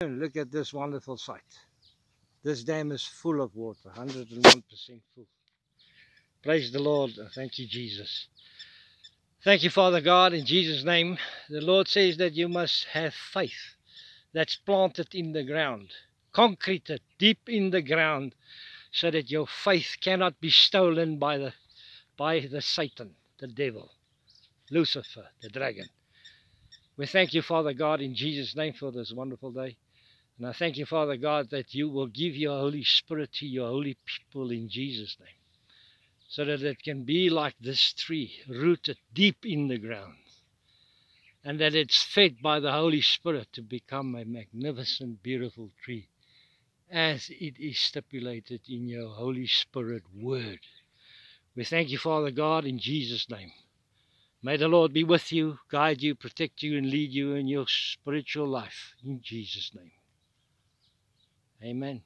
Look at this wonderful sight. This dam is full of water, 101% full. Praise the Lord. Thank you, Jesus. Thank you, Father God, in Jesus' name. The Lord says that you must have faith that's planted in the ground, concreted deep in the ground, so that your faith cannot be stolen by the Satan, the devil, Lucifer, the dragon. We thank you, Father God, in Jesus' name for this wonderful day. And I thank you, Father God, that you will give your Holy Spirit to your holy people in Jesus' name, so that it can be like this tree, rooted deep in the ground, and that it's fed by the Holy Spirit to become a magnificent, beautiful tree, as it is stipulated in your Holy Spirit word. We thank you, Father God, in Jesus' name. May the Lord be with you, guide you, protect you, and lead you in your spiritual life, in Jesus' name. Amen.